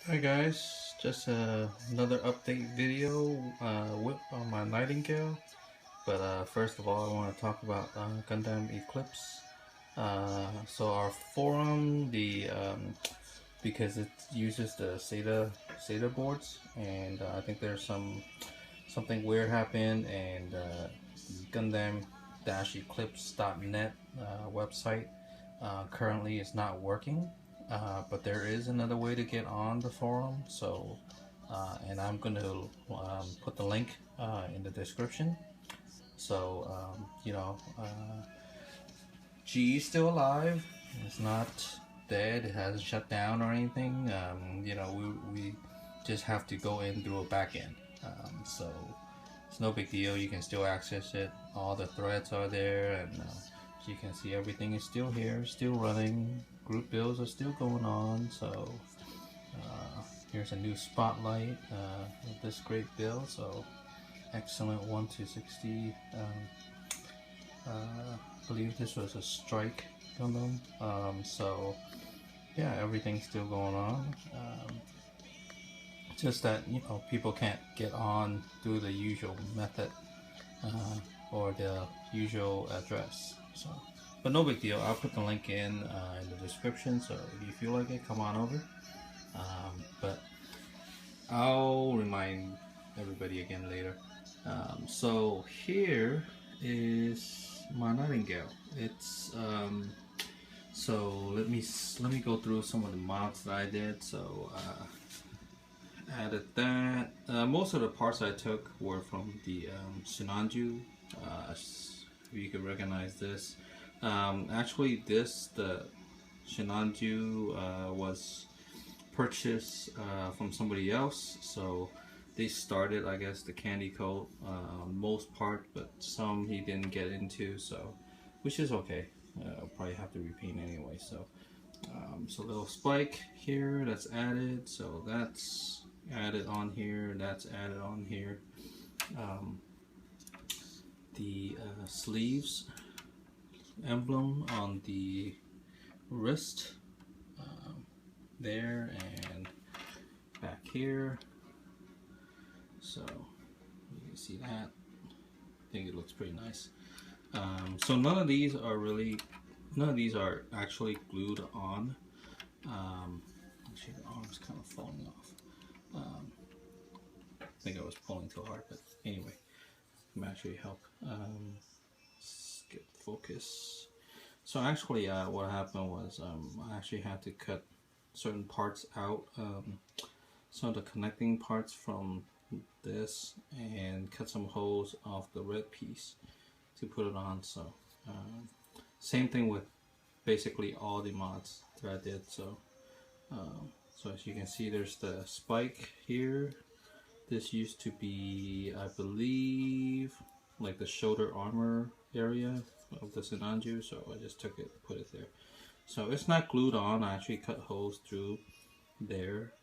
Hi guys, just another update video WIP on my Nightingale. But first of all, I want to talk about Gundam Eclipse. So our forum, because it uses the SATA boards, and I think there's something weird happened, and the Gundam-Eclipse.net website currently is not working. But there is another way to get on the forum. So, and I'm going to put the link in the description. So, G is still alive. It's not dead. It hasn't shut down or anything. We just have to go in through a back end. So it's no big deal. You can still access it. All the threads are there, and you can see everything is still here, still running. Group builds are still going on. So here's a new spotlight of this great build. So excellent 1 to 60. I believe this was a strike Gundam. So yeah, everything's still going on. Just that people can't get on through the usual method or the usual address. So, but no big deal. I'll put the link in the description. So if you feel like it, come on over. But I'll remind everybody again later. So here is my Nightingale. It's so let me go through some of the mods that I did. So added that. Most of the parts I took were from the Sinanju. If you can recognize this. Actually, the Sinanju was purchased from somebody else. So they started, I guess, the candy coat most part, but some he didn't get into. So, which is okay. I'll probably have to repaint anyway. So, so little spike here that's added. So that's added on here. That's added on here. The sleeves emblem on the wrist there and back here. So you can see that. I think it looks pretty nice. So none of these are actually glued on. Actually, the arm's kind of falling off. I think I was pulling too hard, but anyway, it might actually help. Skip focus. So actually, what happened was I actually had to cut certain parts out. Some of the connecting parts from this and cut some holes off the red piece to put it on. So same thing with basically all the mods that I did. So so as you can see, there's the spike here. This used to be, I believe, like the shoulder armor area of the Sinanju, so I just took it, put it there. So it's not glued on. I actually cut holes through there.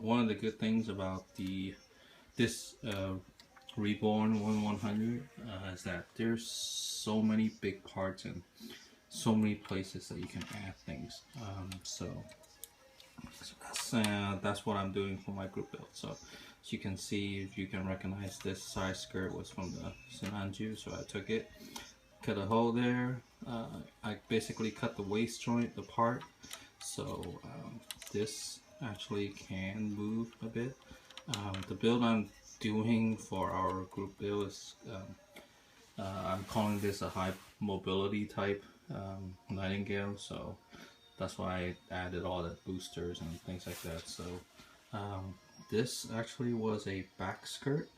One of the good things about this Reborn 1100 is that there's so many big parts and so many places that you can add things. So that's what I'm doing for my group build. So as you can see, if you can recognize, this side skirt was from the Sinanju, so I took it, cut a hole there. I basically cut the waist joint apart, so this actually can move a bit. The build I'm doing for our group build is I'm calling this a high mobility type Nightingale, so that's why I added all the boosters and things like that. So this actually was a back skirt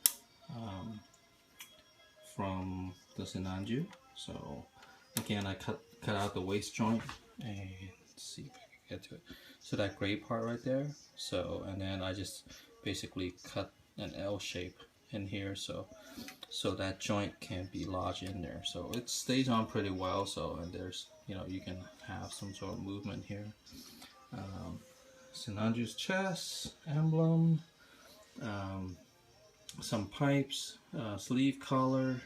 from the Sinanju. So again, I cut out the waist joint, and let's see if I can get to it. So that gray part right there. So, and then I just basically cut an L shape in here, so that joint can be lodged in there. So it stays on pretty well. So, and there's, you can have some sort of movement here. Sinanju's chest emblem, some pipes, sleeve collar.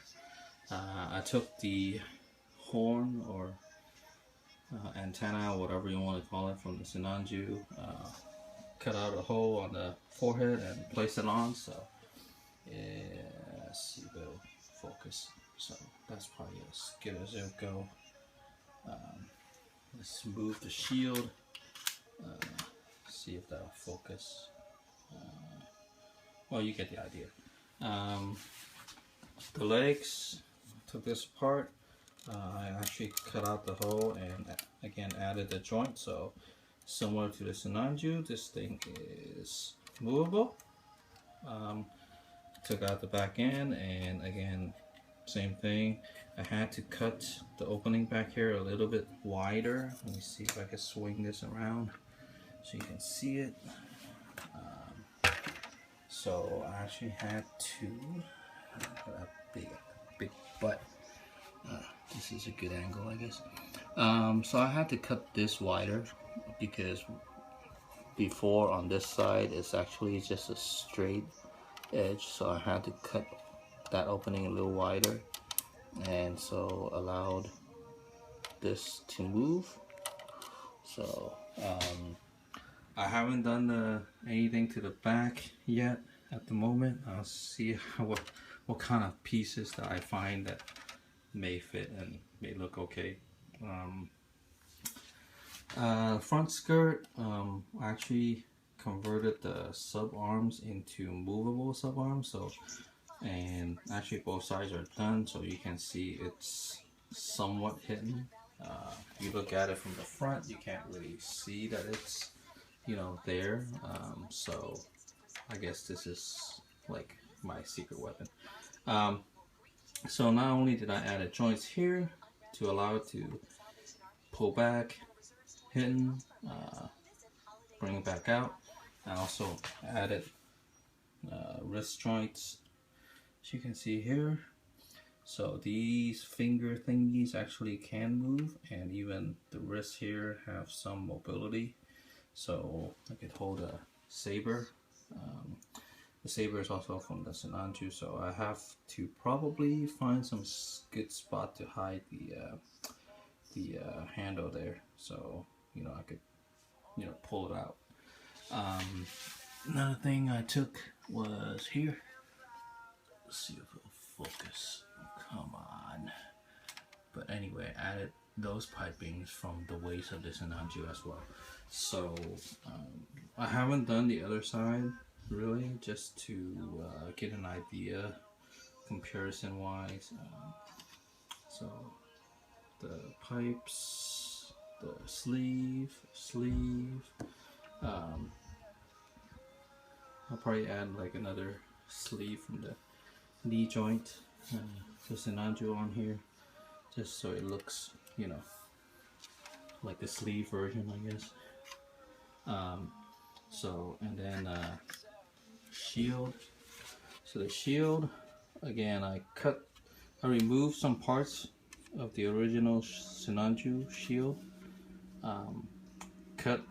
I took the horn or antenna, whatever you want to call it, from the Sinanju, cut out a hole on the forehead and place it on. So yeah, let's see if it'll focus. So that's probably as good as it'll go. Let's move the shield. See if that'll focus. Well, you get the idea. The legs, took this apart. I actually cut out the hole and again added the joint. So similar to the Sinanju, this thing is movable. Took out the back end, and again, same thing. I had to cut the opening back here a little bit wider. Let me see if I can swing this around so you can see it. So I actually had to a big butt. This is a good angle, I guess. So I had to cut this wider because before on this side it's actually just a straight edge, so I had to cut that opening a little wider, and so allowed this to move. So I haven't done anything to the back yet at the moment. I'll see what kind of pieces that I find that may fit and may look okay. Front skirt, I actually converted the sub arms into movable sub arms. So, and actually both sides are done, so you can see it's somewhat hidden. If you look at it from the front, you can't really see that it's, you know, there. So I guess this is like my secret weapon. So not only did I add a joints here to allow it to pull back, hidden, bring it back out. I also added wrist joints, as you can see here. So these finger thingies actually can move, and even the wrists here have some mobility. So I could hold a saber. The saber is also from the Sinanju, so I have to probably find some good spot to hide the handle there, so you know I could, you know, pull it out. Another thing I took was here. Let's see if it'll focus. Come on. But anyway, I added those pipings from the waist of the Sinanju as well. So I haven't done the other side really, just to get an idea comparison wise. So the pipes, the sleeve. I'll probably add like another sleeve from the knee joint, the Sinanju on here, just so it looks, you know, like the sleeve version, I guess. So, and then shield. So the shield, again, I removed some parts of the original Sinanju shield, cut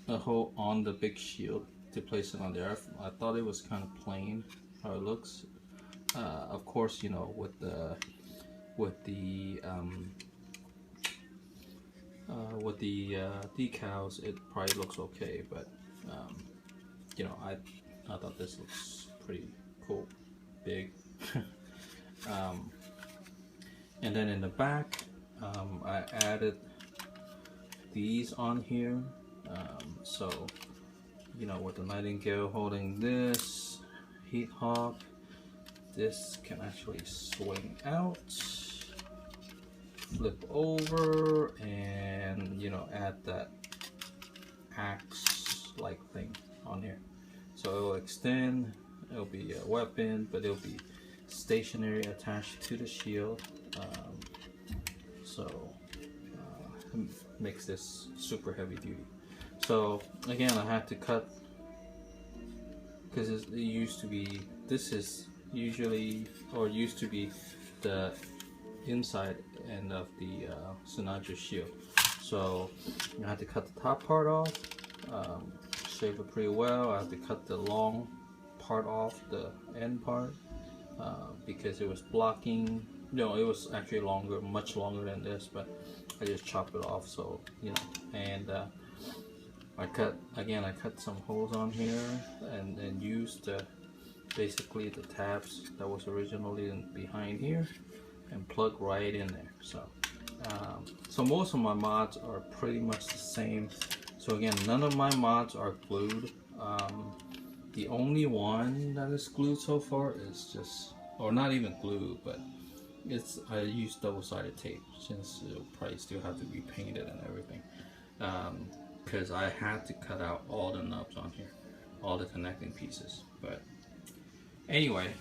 a hole on the big shield to place it on there. I thought it was kind of plain how it looks. Of course, you know, with the decals, it probably looks okay, but you know, I thought this looks pretty cool, big. And then in the back, I added these on here. So, you know, with the Nightingale holding this heat hop, this can actually swing out, flip over, and, you know, add that axe like thing on here. So it will extend, it'll be a weapon, but it'll be stationary attached to the shield. Makes this super heavy duty. So again, I had to cut, because it used to be, this is usually, or used to be, the inside end of the Sinanju shield. So I had to cut the top part off, shape it pretty well. I had to cut the long part off, the end part, because it was blocking. No, it was actually longer, much longer than this, but I just chopped it off. So, you know, and I cut some holes on here and used basically the tabs that was originally behind here and plug right in there. So most of my mods are pretty much the same. So again, none of my mods are glued. The only one that is glued so far is just, or not even glued, but I use double-sided tape since it'll probably still have to be painted and everything. Because I had to cut out all the nubs on here, all the connecting pieces. But anyway,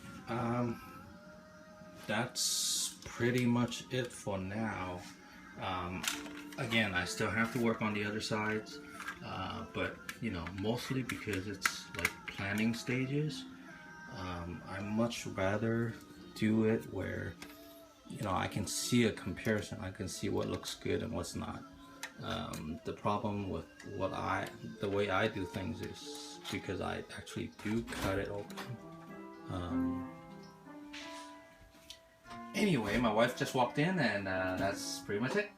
that's pretty much it for now. Again, I still have to work on the other sides, but you know, mostly because it's like planning stages. I much rather do it where, you know, I can see a comparison. I can see what looks good and what's not. The problem with the way I do things is because I actually do cut it open. Anyway, my wife just walked in, and that's pretty much it.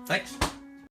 Thanks.